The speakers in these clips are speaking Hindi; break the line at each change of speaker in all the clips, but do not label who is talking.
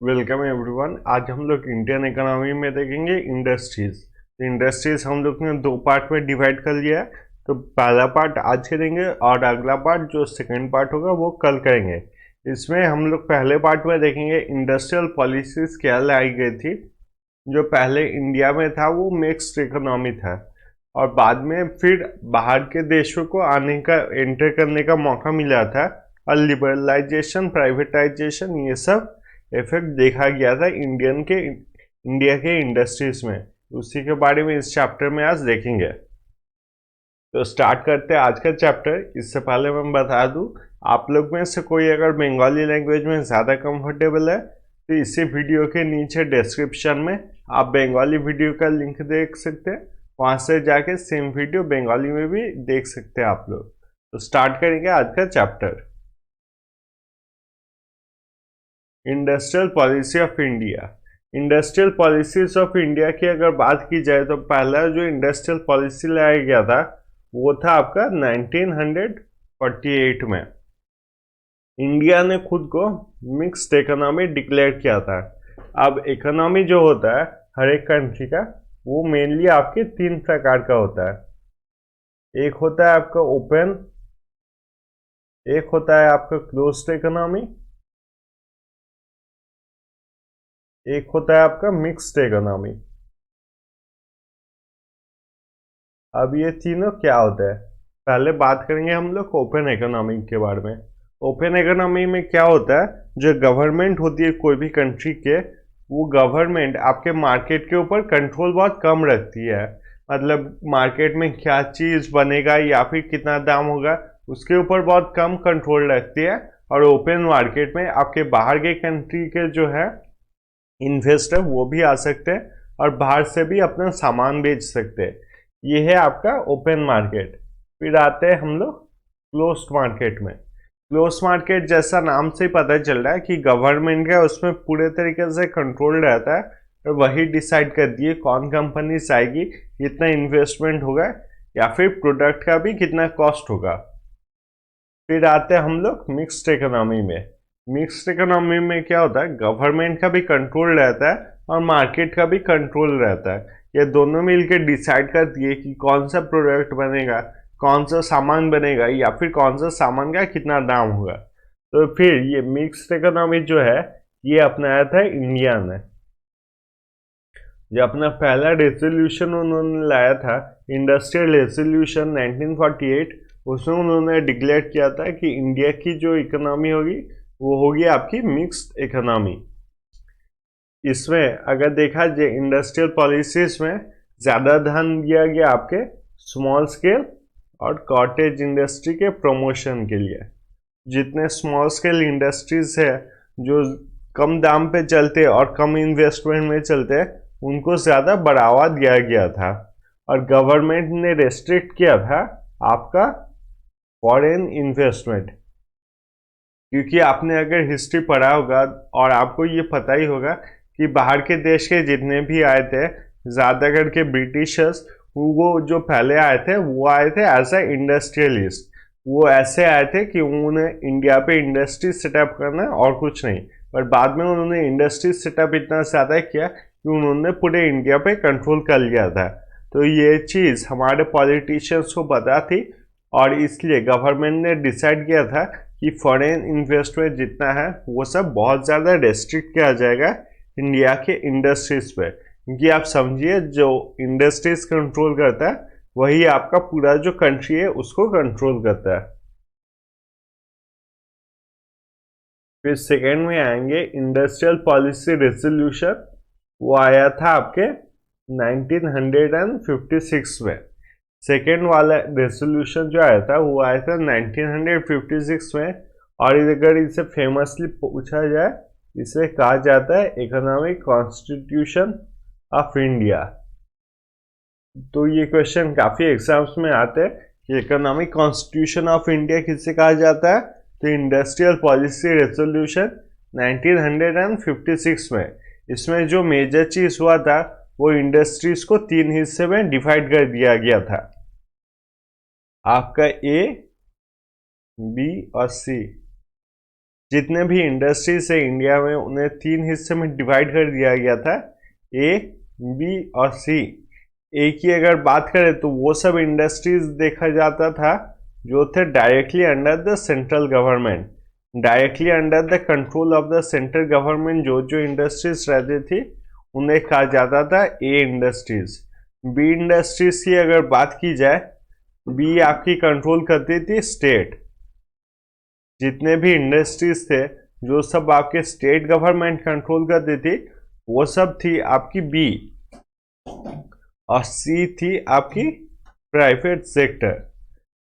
Welcome everyone. आज हम लोग इंडियन इकोनॉमी में देखेंगे इंडस्ट्रीज। तो इंडस्ट्रीज हम लोग ने दो पार्ट में डिवाइड कर लिया है। तो पहला पार्ट आज करेंगे और अगला पार्ट जो सेकंड पार्ट होगा वो कल करेंगे। इसमें हम लोग पहले पार्ट में देखेंगे इंडस्ट्रियल पॉलिसीज क्या लाई गई थी। जो पहले इंडिया में था वो मिक्स्ड इकोनॉमी था और बाद में फिर बाहर के देशों को आने का एंटर करने का मौका मिला था और लिबरलाइजेशन प्राइवेटाइजेशन ये सब इफेक्ट देखा गया था इंडिया के इंडस्ट्रीज में। उसी के बारे में इस चैप्टर में आज देखेंगे। तो स्टार्ट करते हैं आज का चैप्टर। इससे पहले मैं बता दूं, आप लोग में से कोई अगर बंगाली लैंग्वेज में ज़्यादा कंफर्टेबल है तो इसी वीडियो के नीचे डिस्क्रिप्शन में आप बंगाली वीडियो का लिंक देख सकते हैं। वहाँ से जाके सेम वीडियो बंगाली में भी देख सकते हैं आप लोग। तो स्टार्ट करेंगे आज का chapter. Industrial policy of India. Industrial policies of India की अगर बात की जाए तो पहला जो इंडस्ट्रियल पॉलिसी लाया गया था वो था आपका 1948 में। इंडिया ने खुद को मिक्स्ड इकोनॉमी डिक्लेयर किया था। अब इकोनॉमी जो होता है हर एक कंट्री का वो मेनली आपके तीन प्रकार का होता है। एक होता है आपका ओपन, एक होता है आपका क्लोज्ड इकोनॉमी, एक होता है आपका मिक्स्ड इकोनॉमी। अब ये तीनों क्या होता है, पहले बात करेंगे हम लोग ओपन इकोनॉमी के बारे में। ओपन इकोनॉमी में क्या होता है, जो गवर्नमेंट होती है कोई भी कंट्री के, वो गवर्नमेंट आपके मार्केट के ऊपर कंट्रोल बहुत कम रखती है। मतलब मार्केट में क्या चीज़ बनेगा या फिर कितना दाम होगा उसके ऊपर बहुत कम कंट्रोल रखती है। और ओपन मार्केट में आपके बाहर के कंट्री के जो है इन्वेस्टर वो भी आ सकते हैं और बाहर से भी अपना सामान बेच सकते हैं। ये है आपका ओपन मार्केट। फिर आते हैं हम लोग क्लोज्ड मार्केट में। क्लोज्ड मार्केट जैसा नाम से ही पता चल रहा है कि गवर्नमेंट का उसमें पूरे तरीके से कंट्रोल रहता है और वही डिसाइड कर दिए कौन कंपनी आएगी, कितना इन्वेस्टमेंट होगा या फिर प्रोडक्ट का भी कितना कॉस्ट होगा। फिर आते हैं हम लोग मिक्स्ड इकोनॉमी में। मिक्स्ड इकोनॉमी में क्या होता है, गवर्नमेंट का भी कंट्रोल रहता है और मार्केट का भी कंट्रोल रहता है। ये दोनों मिलकर डिसाइड करती है कि कौन सा प्रोडक्ट बनेगा, कौन सा सामान बनेगा या फिर कौन सा सामान का कितना दाम होगा। तो फिर ये मिक्स्ड इकोनॉमी जो है ये अपनाया था इंडिया ने। जो अपना पहला रेजोल्यूशन उन्होंने लाया था, इंडस्ट्रियल रेजोल्यूशन 1948, उसमें उन्होंने डिक्लेयर किया था कि इंडिया की जो इकोनॉमी होगी वो होगी आपकी मिक्स्ड इकोनॉमी। इसमें अगर देखा जाए इंडस्ट्रियल पॉलिसीज में ज़्यादा ध्यान दिया गया आपके स्मॉल स्केल और कॉटेज इंडस्ट्री के प्रमोशन के लिए। जितने स्मॉल स्केल इंडस्ट्रीज है जो कम दाम पे चलते और कम इन्वेस्टमेंट में चलते उनको ज़्यादा बढ़ावा दिया गया था और गवर्नमेंट ने रेस्ट्रिक्ट किया था आपका फॉरेन इन्वेस्टमेंट। क्योंकि आपने अगर हिस्ट्री पढ़ा होगा और आपको ये पता ही होगा कि बाहर के देश के जितने भी आए थे ज़्यादा करके ब्रिटिशर्स, वो जो पहले आए थे वो आए थे एज ए इंडस्ट्रियलिस्ट। वो ऐसे आए थे कि उन्होंने इंडिया पे इंडस्ट्री सेटअप करना और कुछ नहीं, पर बाद में उन्होंने इंडस्ट्री सेटअप इतना ज़्यादा किया कि उन्होंने पूरे इंडिया पे कंट्रोल कर लिया था। तो ये चीज़ हमारे पॉलिटिशियंस को पता थी और इसलिए गवर्नमेंट ने डिसाइड किया था कि फॉरेन इन्वेस्टमेंट जितना है वो सब बहुत ज़्यादा रेस्ट्रिक्ट किया जाएगा इंडिया के इंडस्ट्रीज पे। क्योंकि आप समझिए जो इंडस्ट्रीज कंट्रोल करता है वही आपका पूरा जो कंट्री है उसको कंट्रोल करता है। फिर सेकेंड में आएंगे इंडस्ट्रियल पॉलिसी रेजोल्यूशन। वो आया था आपके 1956 में। सेकेंड वाला रेजोल्यूशन जो आया था वो आया था 1956 में। और अगर इसे फेमसली पूछा जाए इसे कहा जाता है इकोनॉमिक कॉन्स्टिट्यूशन ऑफ इंडिया। तो ये क्वेश्चन काफ़ी एग्जाम्स में आते हैं कि इकोनॉमिक कॉन्स्टिट्यूशन ऑफ इंडिया किसे कहा जाता है। तो इंडस्ट्रियल पॉलिसी रेजोल्यूशन 1956 में। इसमें जो मेजर चीज़ हुआ था वो इंडस्ट्रीज को तीन हिस्से में डिवाइड कर दिया गया था, आपका ए, बी और सी। जितने भी इंडस्ट्रीज है इंडिया में उन्हें 3 हिस्से में डिवाइड कर दिया गया था, ए, बी और सी। ए की अगर बात करें तो वो सब इंडस्ट्रीज देखा जाता था जो थे directly under the central government, directly under the control of the central government. जो इंडस्ट्रीज रहती थी उन्हें कहा जाता था ए इंडस्ट्रीज। बी इंडस्ट्रीज की अगर बात की जाए, बी आपकी कंट्रोल करती थी स्टेट। जितने भी इंडस्ट्रीज थे जो सब आपके स्टेट गवर्नमेंट कंट्रोल करती थी वो सब थी आपकी बी। और सी थी आपकी प्राइवेट सेक्टर।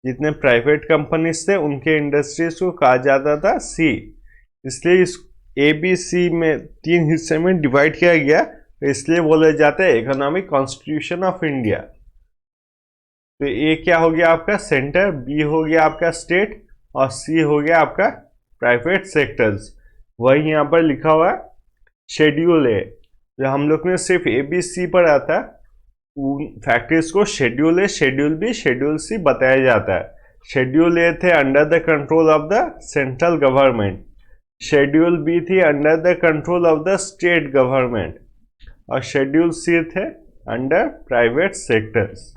जितने प्राइवेट कंपनीज थे उनके इंडस्ट्रीज को कहा जाता था सी। इसलिए इस ए बी सी में 3 हिस्से में डिवाइड किया गया, इसलिए बोले जाते हैं इकोनॉमिक कॉन्स्टिट्यूशन ऑफ इंडिया। तो ए क्या हो गया आपका सेंटर, बी हो गया आपका स्टेट और सी हो गया आपका प्राइवेट सेक्टर्स। वही यहाँ पर लिखा हुआ है शेड्यूल ए। जो हम लोग ने सिर्फ ए बी सी पढ़ा था, उन फैक्टरीज को schedule A, schedule B, schedule C बताया जाता है। शेड्यूल ए थे under the control of the central government, schedule B थी under the control of the state government और शेड्यूल सी थे अंडर प्राइवेट सेक्टर्स।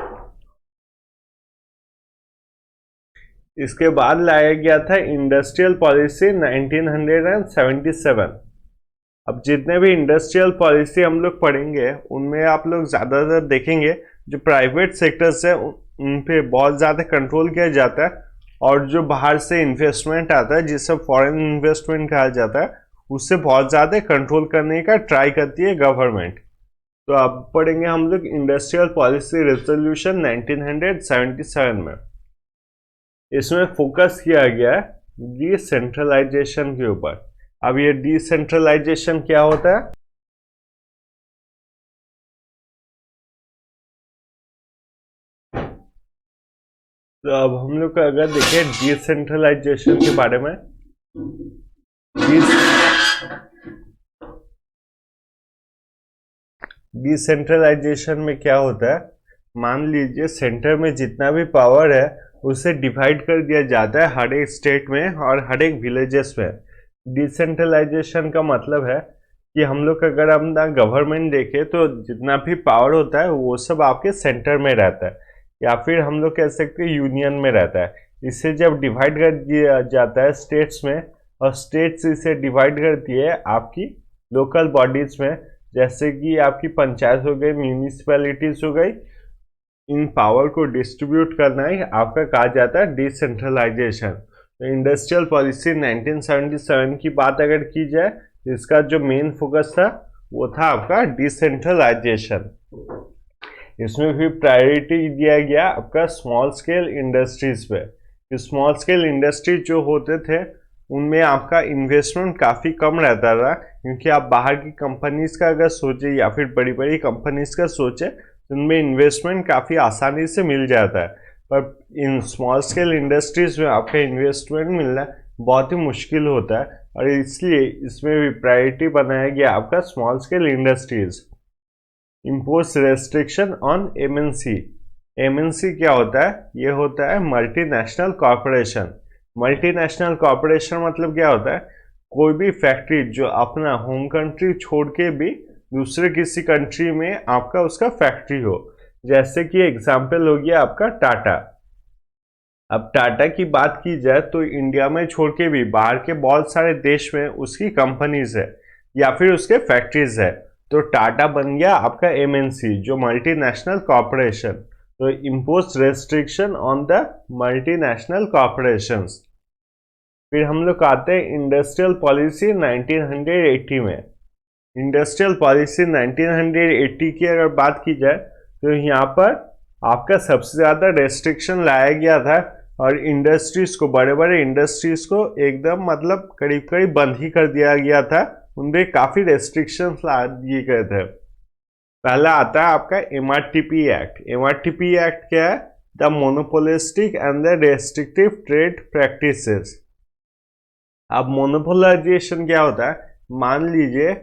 इसके बाद लाया गया था इंडस्ट्रियल पॉलिसी 1977। अब जितने भी इंडस्ट्रियल पॉलिसी हम लोग पढ़ेंगे उनमें आप लोग ज़्यादातर देखेंगे जो प्राइवेट सेक्टर्स है उन पे बहुत ज़्यादा कंट्रोल किया जाता है, और जो बाहर से इन्वेस्टमेंट आता है जिसे फॉरेन इन्वेस्टमेंट कहा जाता है उससे बहुत ज़्यादा कंट्रोल करने का ट्राई करती है गवर्नमेंट। तो अब पढ़ेंगे हम लोग इंडस्ट्रियल पॉलिसी रेजोल्यूशन 1977 में। इसमें फोकस किया गया है डिसेंट्रलाइजेशन के ऊपर। अब ये डिसेंट्रलाइजेशन क्या होता है? तो अब हम लोग अगर देखें डिसेंट्रलाइजेशन के बारे में, डिसेंट्रलाइजेशन में क्या होता है, मान लीजिए सेंटर में जितना भी पावर है उसे डिवाइड कर दिया जाता है हर एक स्टेट में और हर एक विलेजेस में। डिसेंट्रलाइजेशन का मतलब है कि हम लोग अगर अपना गवर्नमेंट देखें तो जितना भी पावर होता है वो सब आपके सेंटर में रहता है, या फिर हम लोग कह सकते हैं यूनियन में रहता है। इसे जब डिवाइड कर दिया जाता है स्टेट्स में और स्टेट्स इसे डिवाइड करती है आपकी लोकल बॉडीज में, जैसे कि आपकी पंचायत हो गई, म्यूनिसिपैलिटीज हो गई, इन पावर को डिस्ट्रीब्यूट करना ही आपका कहा जाता है डिसेंट्रलाइजेशन। तो इंडस्ट्रियल पॉलिसी 1977 की बात अगर की जाए तो इसका जो मेन फोकस था वो था आपका डिसेंट्रलाइजेशन। इसमें भी प्रायोरिटी दिया गया आपका स्मॉल स्केल इंडस्ट्रीज पे। स्मॉल स्केल इंडस्ट्री जो होते थे उनमें आपका इन्वेस्टमेंट काफ़ी कम रहता था, क्योंकि आप बाहर की कंपनीज का अगर सोचे या फिर बड़ी बड़ी कंपनीज का सोचे तो उनमें इन्वेस्टमेंट काफ़ी आसानी से मिल जाता है, पर इन स्मॉल स्केल इंडस्ट्रीज में आपका इन्वेस्टमेंट मिलना बहुत ही मुश्किल होता है, और इसलिए इसमें भी प्रायोरिटी बनाया गया आपका small scale industries. Impose restriction on MNC. MNC क्या होता है? ये होता है मल्टीनेशनल कॉरपोरेशन। मल्टीनेशनल कॉरपोरेशन मतलब क्या होता है? कोई भी फैक्ट्री जो अपना होम कंट्री छोड़ के भी दूसरे किसी कंट्री में आपका उसका फैक्ट्री हो, जैसे कि एग्जाम्पल हो गया आपका टाटा। अब टाटा की बात की जाए तो इंडिया में छोड़ के भी बाहर के बहुत सारे देश में उसकी कंपनीज है या फिर उसके फैक्ट्रीज है, तो टाटा बन गया आपका एमएनसी जो मल्टीनेशनल कॉरपोरेशन। तो impose restriction on the multinational corporations. फिर हम लोग आते हैं इंडस्ट्रियल पॉलिसी 1980 में। इंडस्ट्रियल पॉलिसी 1980 की अगर बात की जाए तो यहाँ पर आपका सबसे ज़्यादा रेस्ट्रिक्शन लाया गया था, और इंडस्ट्रीज को, बड़े बड़े इंडस्ट्रीज को एकदम मतलब करीब करीब बंद ही कर दिया गया था। उनपे काफ़ी रेस्ट्रिक्शंस ला दिए गए थे। पहला आता है आपका एमआरटीपी एक्ट। एमआरटीपी एक्ट क्या है? The monopolistic and the restrictive trade practices. अब मोनोपोलाइजेशन क्या होता है? मान लीजिए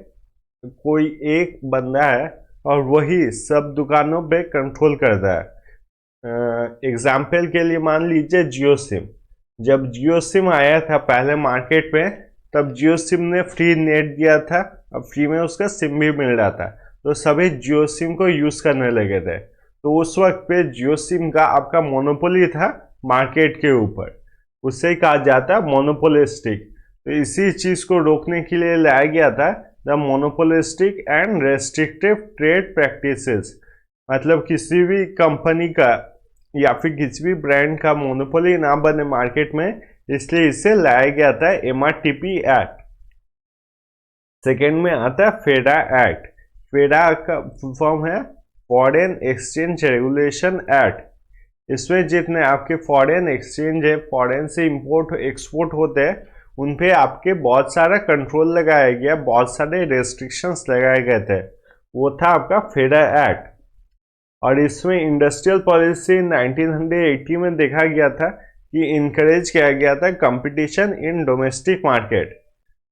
कोई एक बंदा है और वही सब दुकानों पे कंट्रोल करता है। एग्जाम्पल के लिए मान लीजिए जियो सिम। जब जियो सिम आया था पहले मार्केट में तब जियो सिम ने फ्री नेट दिया था, अब फ्री में उसका सिम भी मिल रहा था, तो सभी जियो सिम को यूज़ करने लगे थे। तो उस वक्त पे जियो सिम का आपका मोनोपोली था मार्केट के ऊपर, उससे कहा जाता है मोनोपोलिस्टिक। तो इसी चीज़ को रोकने के लिए लाया गया था the monopolistic and restrictive trade practices, मतलब किसी भी कंपनी का या फिर किसी भी ब्रांड का मोनोपोली ना बने मार्केट में, इसलिए इसे लाया गया था MRTP एक्ट। सेकेंड में आता है फेडा एक्ट। फेडा का फॉर्म है फॉरेन एक्सचेंज रेगुलेशन एक्ट। इसमें जितने आपके फॉरेन एक्सचेंज है, फॉरेन से इंपोर्ट एक्सपोर्ट होते हैं, उन पे आपके बहुत सारा कंट्रोल लगाया गया, बहुत सारे रेस्ट्रिक्शंस लगाए गए थे, वो था आपका फेडा एक्ट। और इसमें इंडस्ट्रियल पॉलिसी 1980 में देखा गया था कि इनकरेज किया गया था कंपटीशन इन डोमेस्टिक मार्केट,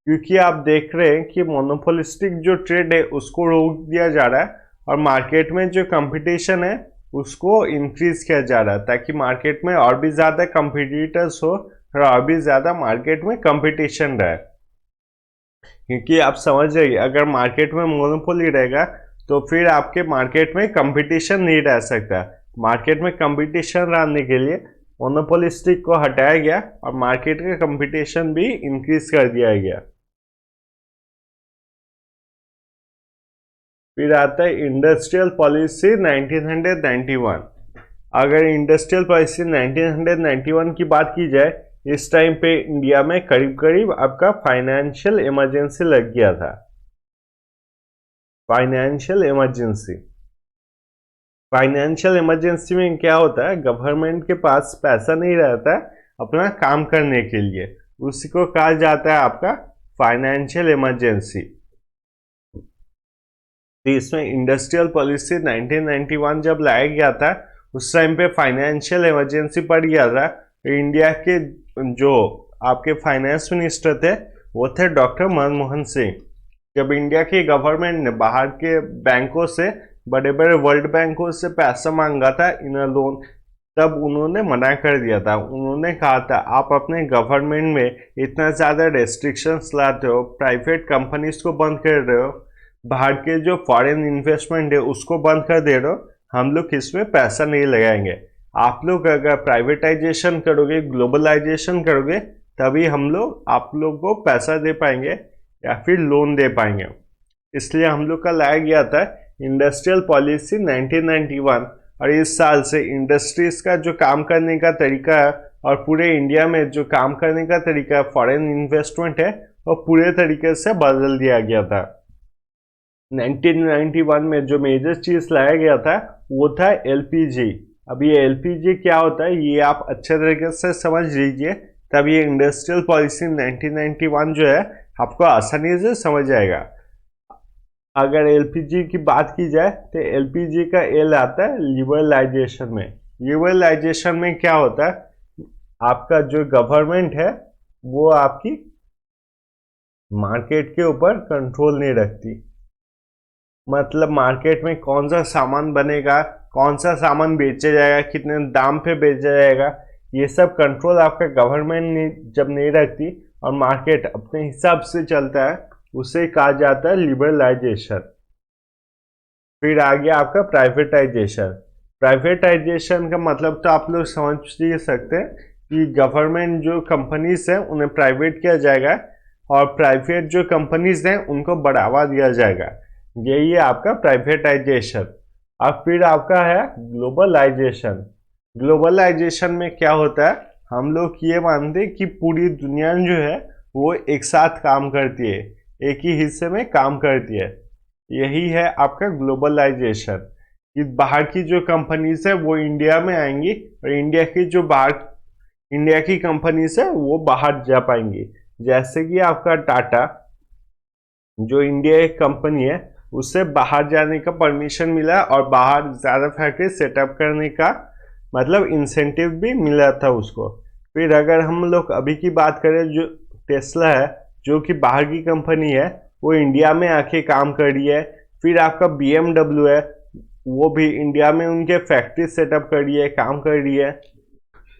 क्योंकि आप देख रहे हैं कि मोनोपोलिस्टिक जो ट्रेड है उसको रोक दिया जा रहा है और मार्केट में जो कंपटीशन है उसको इंक्रीज किया जा रहा है, ताकि मार्केट में और भी ज़्यादा कंपटीटर्स हो और भी ज़्यादा मार्केट में कंपटीशन रहे। क्योंकि आप समझ रहे, अगर मार्केट में मोनोपोली रहेगा तो फिर आपके मार्केट में कंपटीशन नहीं रह सकता। मार्केट में कंपटीशन लाने के लिए मोनोपोलिस्टिक को हटाया गया और मार्केट का कंपटीशन भी इंक्रीज कर दिया गया। फिर आता है इंडस्ट्रियल पॉलिसी 1991। अगर इंडस्ट्रियल पॉलिसी 1991 की बात की जाए, इस टाइम पे इंडिया में करीब करीब आपका फाइनेंशियल इमरजेंसी लग गया था। फाइनेंशियल इमरजेंसी, फाइनेंशियल इमरजेंसी में क्या होता है, गवर्नमेंट के पास पैसा नहीं रहता है अपना काम करने के लिए, उसी को कहा जाता है आपका फाइनेंशियल इमरजेंसी। तो इसमें इंडस्ट्रियल पॉलिसी 1991 जब लाया गया था, उस टाइम पे फाइनेंशियल इमरजेंसी पड़ गया था। इंडिया के जो आपके फाइनेंस मिनिस्टर थे वो थे डॉक्टर मनमोहन सिंह। जब इंडिया की गवर्नमेंट ने बाहर के बैंकों से, बड़े बड़े वर्ल्ड बैंकों से पैसा मांगा था इन लोन, तब उन्होंने मना कर दिया था। उन्होंने कहा था आप अपने गवर्नमेंट में इतना ज़्यादा रेस्ट्रिक्शंस लाते हो, प्राइवेट कंपनीज को बंद कर रहे हो, बाहर के जो फॉरेन इन्वेस्टमेंट है उसको बंद कर दे रहे हो, हम लोग इसमें पैसा नहीं लगाएंगे। आप लोग अगर प्राइवेटाइजेशन करोगे, ग्लोबलाइजेशन करोगे, तभी हम लोग आप लोग को पैसा दे पाएंगे या फिर लोन दे पाएंगे। इसलिए हम लोग का लाया गया था इंडस्ट्रियल पॉलिसी 1991। और इस साल से इंडस्ट्रीज का जो काम करने का तरीका है और पूरे इंडिया में जो काम करने का तरीका है, फॉरेन इन्वेस्टमेंट है, वो पूरे तरीके से बदल दिया गया था। 1991 में जो मेजर चीज लाया गया था वो था LPG। अब ये LPG क्या होता है ये आप अच्छे तरीके से समझ लीजिए, तब ये इंडस्ट्रियल पॉलिसी 1991 जो है आपको आसानी से समझ आएगा। अगर LPG की बात की जाए तो LPG का L आता है लिबरलाइजेशन में। लिबरलाइजेशन में क्या होता है, आपका जो गवर्नमेंट है वो आपकी मार्केट के ऊपर कंट्रोल नहीं रखती। मतलब मार्केट में कौन सा सामान बनेगा, कौन सा सामान बेचा जाएगा, कितने दाम पे बेचा जाएगा, ये सब कंट्रोल आपका गवर्नमेंट जब नहीं रखती और मार्केट अपने हिसाब से चलता है, उसे कहा जाता है लिबरलाइजेशन। फिर आ गया आपका प्राइवेटाइजेशन। प्राइवेटाइजेशन का मतलब तो आप लोग समझ ही सकते हैं कि गवर्नमेंट जो कंपनीज हैं उन्हें प्राइवेट किया जाएगा और प्राइवेट जो कंपनीज हैं उनको बढ़ावा दिया जाएगा, यही है आपका प्राइवेटाइजेशन। अब फिर आपका है ग्लोबलाइजेशन। ग्लोबलाइजेशन में क्या होता है, हम लोग ये मानते हैं कि पूरी दुनिया जो है वो एक साथ काम करती है, एक ही हिस्से में काम करती है, यही है आपका ग्लोबलाइजेशन। कि बाहर की जो कंपनीज है वो इंडिया में आएंगी और इंडिया की कंपनीज है वो बाहर जा पाएंगी। जैसे कि आपका टाटा जो इंडिया एक कंपनी है, उससे बाहर जाने का परमिशन मिला और बाहर ज़्यादा फैक्ट्री सेटअप करने का मतलब इंसेंटिव भी मिला था उसको। फिर अगर हम लोग अभी की बात करें, जो टेस्ला है जो कि बाहर की कंपनी है, वो इंडिया में आके काम कर रही है। फिर आपका BMW है, वो भी इंडिया में उनके फैक्ट्री सेटअप कर रही है, काम कर रही है।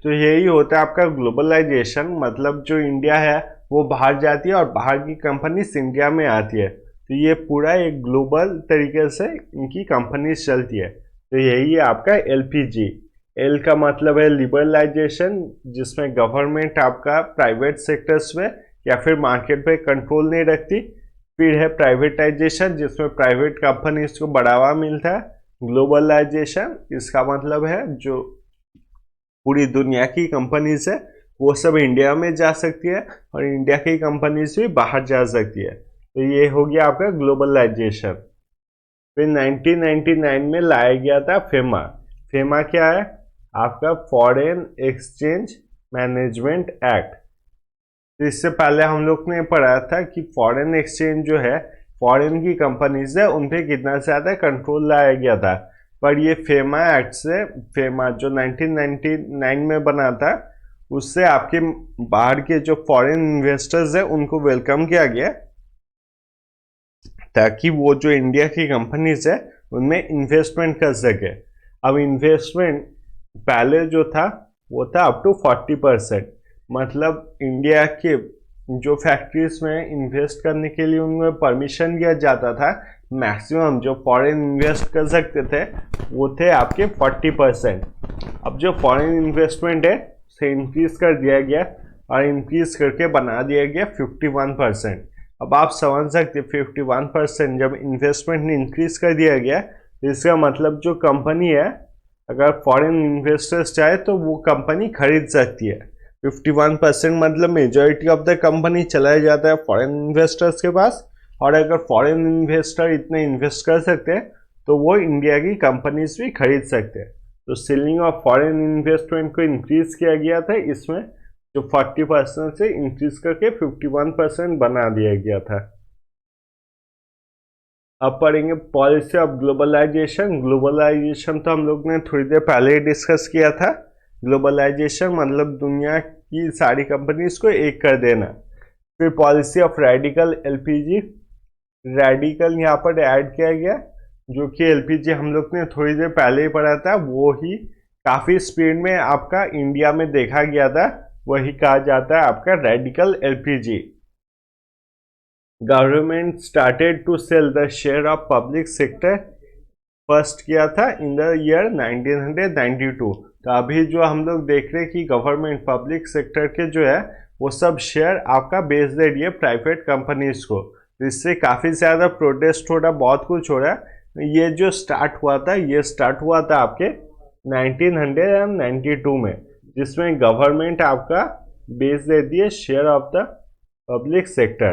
तो यही होता है आपका ग्लोबलाइजेशन, मतलब जो इंडिया है वो बाहर जाती है और बाहर की कंपनीज इंडिया में आती है। तो ये पूरा एक ग्लोबल तरीके से इनकी कंपनीज चलती है। तो यही है आपका एलपीजी। एल का मतलब है लिबरलाइजेशन, जिसमें गवर्नमेंट आपका प्राइवेट सेक्टर्स में या फिर मार्केट पे कंट्रोल नहीं रखती। फिर है प्राइवेटाइजेशन, जिसमें प्राइवेट कंपनीज को बढ़ावा मिलता है। ग्लोबलाइजेशन, इसका मतलब है जो पूरी दुनिया की कंपनीज है वो सब इंडिया में जा सकती है और इंडिया की कंपनीज भी बाहर जा सकती है। तो ये हो गया आपका ग्लोबलाइजेशन। फिर 1999 में लाया गया था फेमा। फेमा क्या है? आपका फॉरेन एक्सचेंज मैनेजमेंट एक्ट। तो इससे पहले हम लोग ने पढ़ा था कि फॉरेन एक्सचेंज जो है, फॉरेन की कंपनीज है उन पे कितना ज़्यादा कंट्रोल लाया गया था। पर ये फेमा एक्ट से, फेमा जो 1999 में बना था, उससे आपके बाहर के जो फॉरेन इन्वेस्टर्स है उनको वेलकम किया गया, ताकि वो जो इंडिया की कंपनीज है उनमें इन्वेस्टमेंट कर सके। अब इन्वेस्टमेंट पहले जो था वो था अप टू 40%। मतलब इंडिया के जो फैक्ट्रीज में इन्वेस्ट करने के लिए उनमें परमिशन दिया जाता था, मैक्सिमम जो फॉरेन इन्वेस्ट कर सकते थे वो थे आपके 40%। अब जो फॉरेन इन्वेस्टमेंट है उसे इंक्रीज कर दिया गया और इंक्रीज करके बना दिया गया 51%। अब आप समझ सकते 51% जब इन्वेस्टमेंट ने इंक्रीज कर दिया गया, तो इसका मतलब जो कंपनी है, अगर फॉरेन इन्वेस्टर्स चाहे तो वो कंपनी खरीद सकती है। 51% मतलब मेजॉरिटी ऑफ द कंपनी चला जाता है फॉरेन इन्वेस्टर्स के पास। और अगर फॉरेन इन्वेस्टर इतने इन्वेस्ट कर सकते हैं तो वो इंडिया की कंपनीज भी खरीद सकते हैं। तो सीलिंग ऑफ फॉरेन इन्वेस्टमेंट को इंक्रीज किया गया था, इसमें जो 40% से इंक्रीज करके 51% बना दिया गया था। अब पढ़ेंगे पॉलिसी ऑफ ग्लोबलाइजेशन। ग्लोबलाइजेशन तो हम लोग ने थोड़ी देर पहले ही डिस्कस किया था। ग्लोबलाइजेशन मतलब दुनिया की सारी कंपनीज को एक कर देना। फिर policy of radical LPG. Radical यहाँ पर ऐड किया गया, जो कि एलपीजी हम लोग ने थोड़ी देर पहले ही पढ़ा था, वो ही काफ़ी स्पीड में आपका इंडिया में देखा गया था, वही कहा जाता है आपका radical LPG. Government started to sell the share of public sector first किया था इन द ईयर 1992। तो अभी जो हम लोग देख रहे हैं कि गवर्नमेंट पब्लिक सेक्टर के जो है वो सब शेयर आपका बेच दे रही है प्राइवेट कंपनीज को। तो इससे काफ़ी ज़्यादा प्रोटेस्ट हो रहा, बहुत कुछ हो रहा है। ये जो स्टार्ट हुआ था, ये स्टार्ट हुआ था आपके 1992 में, जिसमें गवर्नमेंट आपका बेच दे दिए share of the public sector.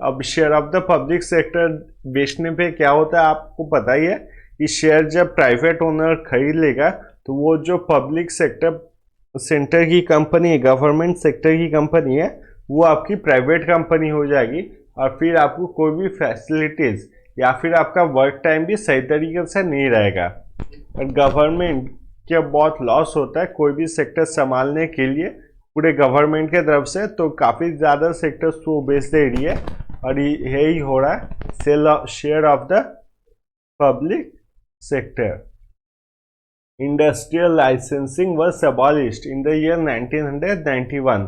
अब share of the public sector बेचने पे क्या होता है आपको पता ही है कि शेयर जब प्राइवेट ओनर खरीद लेगा तो वो जो पब्लिक सेक्टर की कंपनी है, गवर्नमेंट सेक्टर की कंपनी है, वो आपकी प्राइवेट कंपनी हो जाएगी। और फिर आपको कोई भी फैसिलिटीज़ या फिर आपका वर्क टाइम भी सही तरीके से नहीं रहेगा। और गवर्नमेंट का बहुत लॉस होता है कोई भी सेक्टर संभालने के लिए पूरे गवर्नमेंट के तरफ से। तो काफ़ी ज़्यादा सेक्टर्स तो बेच दे रही है और यही हो रहा है sell share of the public sector. Industrial licensing was abolished in the year 1991।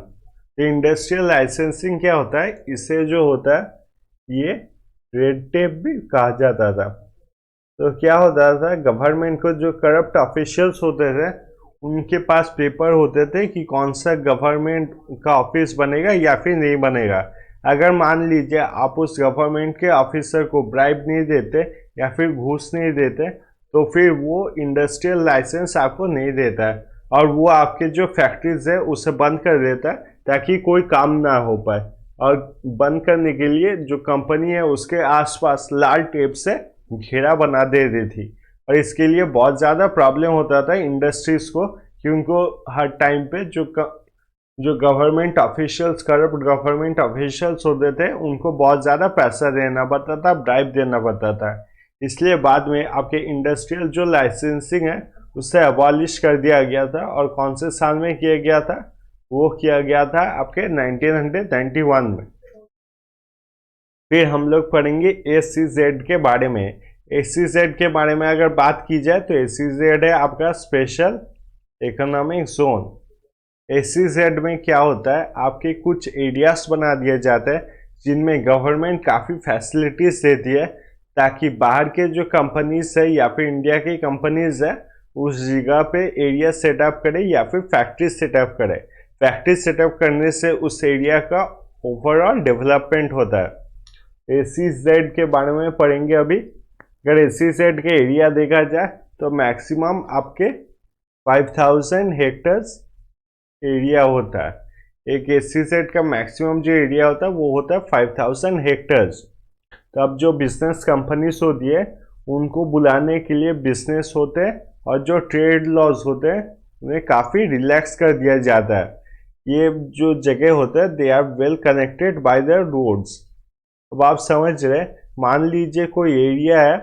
तो इंडस्ट्रियल लाइसेंसिंग क्या होता है? इसे जो होता है ये रेड टेप भी कहा जाता था। तो क्या होता था, गवर्नमेंट को जो करप्ट ऑफिशियल्स होते थे उनके पास पेपर होते थे कि कौन सा गवर्नमेंट का ऑफिस बनेगा या फिर नहीं बनेगा। अगर मान लीजिए आप उस गवर्नमेंट के ऑफिसर को ब्राइब नहीं देते या फिर घूस नहीं देते तो फिर वो इंडस्ट्रियल लाइसेंस आपको नहीं देता है और वो आपके जो फैक्ट्रीज है उसे बंद कर देता है ताकि कोई काम ना हो पाए। और बंद करने के लिए जो कंपनी है उसके आसपास लाल टेप से घेरा बना दे रही थी। और इसके लिए बहुत ज़्यादा प्रॉब्लम होता था इंडस्ट्रीज़ को कि उनको हर टाइम पे जो government officials, corrupt government officials होते थे, उनको बहुत ज़्यादा पैसा देना पड़ता था, ब्राइब देना पड़ता था। इसलिए बाद में आपके इंडस्ट्रियल जो लाइसेंसिंग है उससे अबॉलिश कर दिया गया था। और कौन से साल में किया गया था? वो किया गया था आपके 1991 में। फिर हम लोग पढ़ेंगे SEZ के बारे में। SEZ के बारे में अगर बात की जाए तो SEZ है आपका स्पेशल इकोनॉमिक जोन। SEZ में क्या होता है, आपके कुछ एरियाज बना दिए जाते हैं जिनमें गवर्नमेंट काफ़ी फैसिलिटीज देती है ताकि बाहर के जो कंपनीज है या फिर इंडिया की कंपनीज है उस जगह पे एरिया सेटअप करे या फिर फैक्ट्री सेटअप करे। फैक्ट्री सेटअप करने से उस एरिया का ओवरऑल डेवलपमेंट होता है। SEZ के बारे में पढ़ेंगे अभी। अगर SEZ के एरिया देखा जाए तो मैक्सिमम आपके 5000 हेक्टर्स एरिया होता है। एक SEZ का मैक्सिमम जो एरिया होता है वो होता है 5000 हेक्टर्स। तो अब जो बिजनेस कंपनीज होती है उनको बुलाने के लिए बिजनेस होते हैं और जो ट्रेड लॉज होते हैं उन्हें काफ़ी रिलैक्स कर दिया जाता है। ये जो जगह होता है they are well connected by the roads. अब आप समझ रहे, मान लीजिए कोई एरिया है,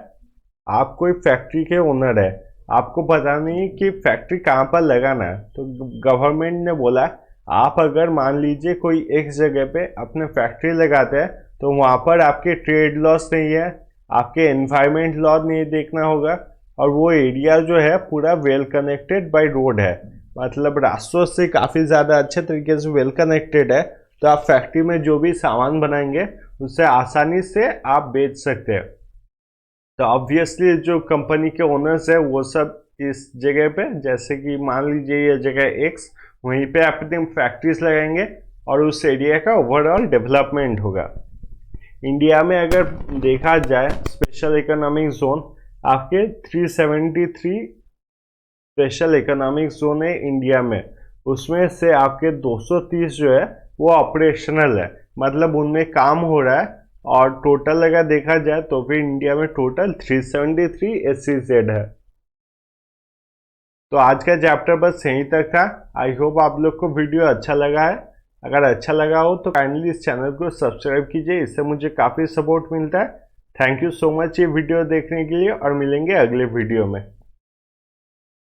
आप कोई फैक्ट्री के ओनर है, आपको पता नहीं कि फैक्ट्री कहाँ पर लगाना है, तो गवर्नमेंट ने बोला आप अगर मान लीजिए कोई एक जगह पे अपने फैक्ट्री लगाते हैं तो वहाँ पर आपके ट्रेड लॉस नहीं है, आपके एनवायरमेंट लॉ नहीं देखना होगा और वो एरिया जो है पूरा वेल कनेक्टेड बाय रोड है, मतलब रास्तों से काफ़ी ज़्यादा अच्छे तरीके से वेल कनेक्टेड है। तो आप फैक्ट्री में जो भी सामान बनाएंगे उससे आसानी से आप बेच सकते हैं। तो ऑब्वियसली जो कंपनी के ओनर्स है वो सब इस जगह पे, जैसे कि मान लीजिए ये जगह X, वहीं पे अपनी फैक्ट्रीज लगाएंगे और उस एरिया का ओवरऑल डेवलपमेंट होगा। इंडिया में अगर देखा जाए स्पेशल इकोनॉमिक जोन आपके 373 स्पेशल इकोनॉमिक जोन है इंडिया में, उसमें से आपके 230 जो है वो ऑपरेशनल है, मतलब उनमें काम हो रहा है। और टोटल अगर देखा जाए तो फिर इंडिया में टोटल 373 SEZ है। तो आज का चैप्टर बस यहीं तक था। आई होप आप लोग को वीडियो अच्छा लगा है। अगर अच्छा लगा हो तो काइंडली इस चैनल को सब्सक्राइब कीजिए, इससे मुझे काफ़ी सपोर्ट मिलता है। थैंक यू सो मच ये वीडियो देखने के लिए और मिलेंगे अगले वीडियो में।